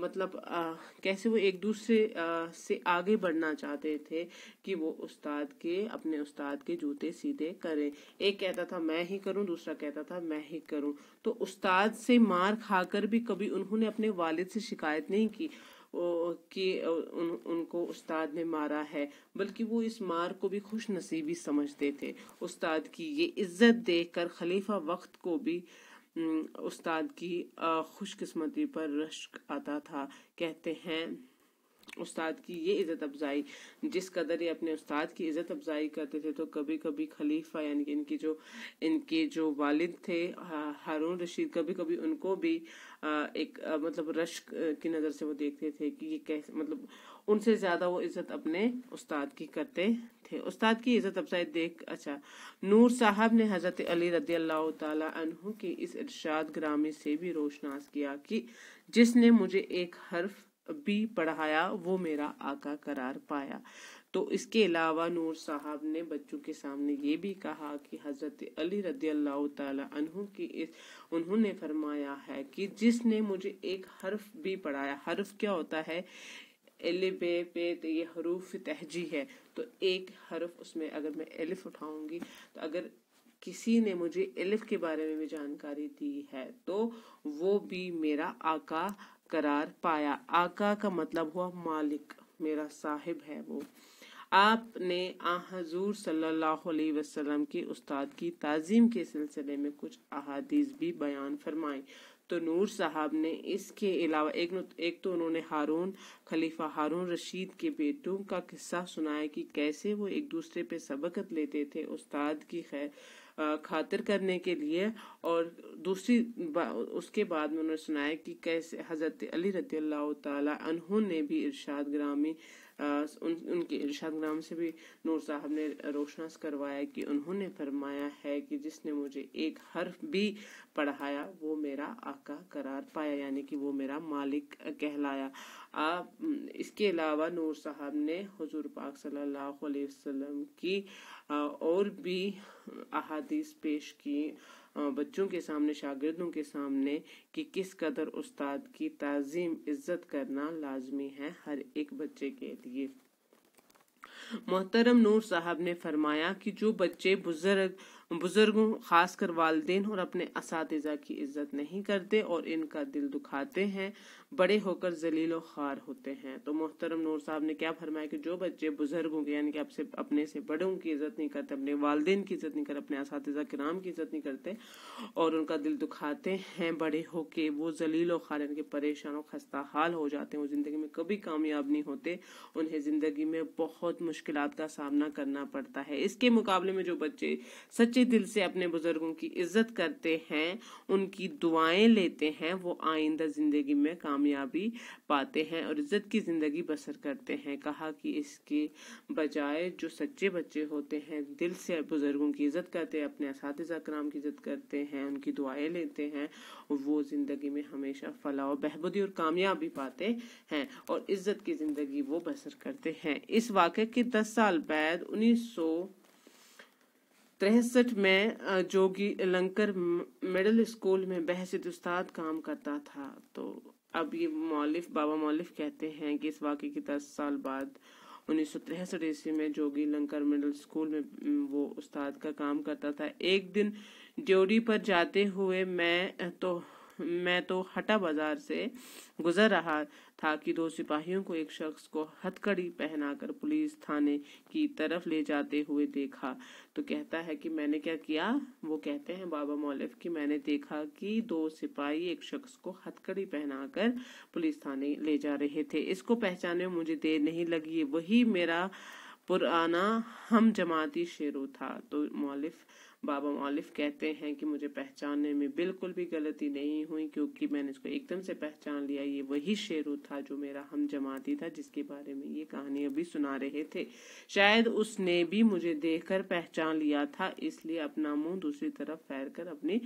مطلب کیسے وہ ایک دوسرے سے آگے بڑھنا چاہتے تھے کہ وہ اپنے استاد کے جوتے سیدھے کریں. ایک کہتا تھا میں ہی کروں، دوسرا کہتا تھا میں ہی کروں. تو استاد سے مار کھا کر بھی کبھی انہوں نے اپنے والد سے شکایت نہیں کی کہ ان کو استاد نے مارا ہے، بلکہ وہ اس مار کو بھی خوش نصیبی سمجھتے تھے. استاد کی یہ عزت دیکھ کر خلیفہ وقت کو بھی استاد کی خوش قسمتی پر رشک آتا تھا. کہتے ہیں استاد کی یہ عزت افزائی، جس قدر یہ اپنے استاد کی عزت افزائی کرتے تھے، تو کبھی کبھی خلیفہ یعنی کہ ان کے جو والد تھے ہارون رشید، کبھی کبھی ان کو بھی ایک مطلب رشک کی نظر سے وہ دیکھتے تھے کہ یہ کیسے، مطلب ان سے زیادہ وہ عزت اپنے استاد کی کرتے تھے. استاد کی عزت افزائی دیکھ نور صاحب نے حضرت علی رضی اللہ تعالی عنہ کے اس ارشاد گرامی سے بھی روشناس کیا کہ جس نے مجھے ایک حرف بھی پڑھایا وہ میرا آقا قرار پایا. تو اس کے علاوہ نور صاحب نے بچوں کے سامنے یہ بھی کہا کہ حضرت علی رضی اللہ تعالی عنہ کی انہوں نے فرمایا ہے کہ جس نے مجھے ایک حرف بھی پڑھایا. حرف کیا ہوتا ہے؟ الف بے پے، یہ حروف تہجی ہے. تو ایک حرف، اس میں اگر میں الف اٹھاؤں گی، تو اگر کسی نے مجھے الف کے بارے میں بھی جانکاری دی ہے تو وہ بھی میرا آقا قرار پایا. آقا کا مطلب ہوا مالک، میرا صاحب ہے وہ. آپ نے حضور صلی اللہ علیہ وسلم کے استاد کی تعظیم کے سلسلے میں کچھ احادیث بھی بیان فرمائیں. تو نور صاحب نے اس کے علاوہ ایک تو انہوں نے خلیفہ ہارون رشید کے بیٹوں کا قصہ سنایا کہ کیسے وہ ایک دوسرے پہ سبقت لیتے تھے استاد کی خاطر کرنے کے لیے، اور دوسری اس کے بعد میں انہوں نے سنایا کہ کیسے حضرت علی رضی اللہ تعالی عنہ نے بھی ارشاد گرامی ان کے ارشاد گرام سے بھی نور صاحب نے روشناس کروایا کہ انہوں نے فرمایا ہے کہ جس نے مجھے ایک حرف بھی پڑھایا وہ میرا آقا قرار پایا، یعنی کہ وہ میرا مالک کہلایا. اس کے علاوہ نور صاحب نے حضور پاک صلی اللہ علیہ وسلم کی اور بھی احادیث پیش کی بچوں کے سامنے، شاگردوں کے سامنے، کہ کس قدر استاد کی تعظیم عزت کرنا لازمی ہے ہر ایک بچے کے لیے. محترم نور صاحب نے فرمایا کہ جو بچے بزرگوں خاص کر والدین اور اپنے اساتذہ کی عزت نہیں کرتے اور ان کا دل دکھاتے ہیں، بڑے ہو کر ذلیل و خوار ہوتے ہیں. تو محترم نور صاحب نے کیا فرمایا کہ جو بچے بزرگوں کے یعنی کہ اپنے سے بڑوں کی عزت نہیں کرتے، اپنے والدین کی عزت نہیں کرتے، اپنے اساتذہ کرام کی عزت نہیں کرتے اور ان کا دل دکھاتے ہیں، بڑے ہو کے وہ ذلیل و خوار یعنی کہ پریشان و خستہ حال ہو جاتے ہیں، وہ زندگی میں کبھی کامیاب نہیں ہوتے، انہیں زندگی میں بہت مشکلات کا سامنا کرنا پڑتا ہے. اس کے مقابلے میں جو بچے سچے دل سے اپنے بزرگوں کی عزت کرتے ہیں، ان کی دعائیں لیتے ہیں، وہ آئندہ زندگی میں کامیابی پاتے ہیں اور عزت کی زندگی بسر کرتے ہیں. کہا کہ اس کے بجائے جو سچے بچے ہوتے ہیں، دل سے بزرگوں کی عزت کرتے ہیں، اپنے اساتذہ کرام کی عزت کرتے ہیں، ان کی دعائیں لیتے ہیں، وہ زندگی میں ہمیشہ فلاح و بہبودی اور کامیابی پاتے ہیں اور عزت کی زندگی وہ بسر کرتے ہیں. اس واقعے کے 10 سال بعد 1963 میں جوگی لنکر مڈل اسکول میں بحیثیت استاد کام کرتا تھا. تو اب یہ بابا مولف کہتے ہیں کہ اس واقعے کے 10 سال بعد 1963 عیسوی میں جوگی لنکر مڈل اسکول میں وہ استاد کا کام کرتا تھا. ایک دن ڈیوٹی پر جاتے ہوئے میں تو ہٹا بازار سے گزر رہا تھا کہ 2 سپاہیوں کو ایک شخص کو ہتھ کڑی پہنا کر پولیس تھانے کی طرف لے جاتے ہوئے دیکھا. تو کہتا ہے کہ میں نے کیا کیا، وہ کہتے ہیں بابا مولف کہ میں نے دیکھا کہ 2 سپاہی ایک شخص کو ہتھ کڑی پہنا کر پولیس تھانے لے جا رہے تھے. اس کو پہچانے میں مجھے دیر نہیں لگی، وہی میرا پرانا ہم جماعتی شیرو تھا. تو بابا مولف کہتے ہیں کہ مجھے پہچاننے میں بالکل بھی غلطی نہیں ہوئی، کیونکہ میں نے اس کو ایک دم سے پہچان لیا. یہ وہی شیرو تھا جو میرا ہم جماعتی تھا، جس کے بارے میں یہ کہانی ابھی سنا رہے تھے. شاید اس نے بھی مجھے دیکھ کر پہچان لیا تھا، اس لیے اپنا منہ دوسری طرف پھیر کر اپنی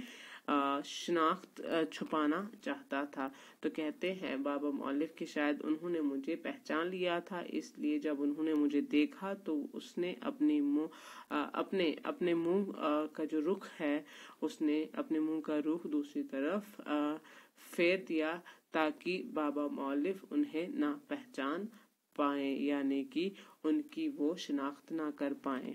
شناخت چھپانا چاہتا تھا۔ تو کہتے ہیں بابا مؤلف کہ شاید انہوں نے مجھے پہچان لیا تھا، اس لیے جب انہوں نے مجھے دیکھا تو اس نے اپنے منہ کا جو رخ ہے، اس نے اپنے منہ کا رخ دوسری طرف پھیر دیا تاکہ بابا مؤلف انہیں نہ پہچان پائیں، یعنی کہ ان کی وہ شناخت نہ کر پائیں۔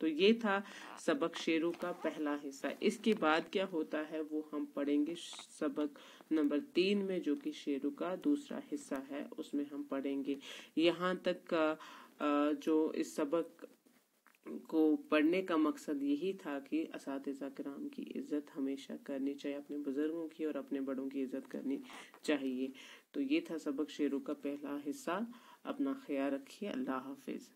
تو یہ تھا سبق شیرو کا پہلا حصہ۔ اس کے بعد کیا ہوتا ہے وہ ہم پڑھیں گے سبق نمبر 3 میں، جو کہ شیرو کا دوسرا حصہ ہے، اس میں ہم پڑھیں گے۔ یہاں تک جو اس سبق کو پڑھنے کا مقصد یہی تھا کہ اساتذہ کرام کی عزت ہمیشہ کرنی چاہیے، اپنے بزرگوں کی اور اپنے بڑوں کی عزت کرنی چاہیے۔ تو یہ تھا سبق شیرو کا پہلا حصہ۔ اپنا خیال رکھیے۔ اللہ حافظ۔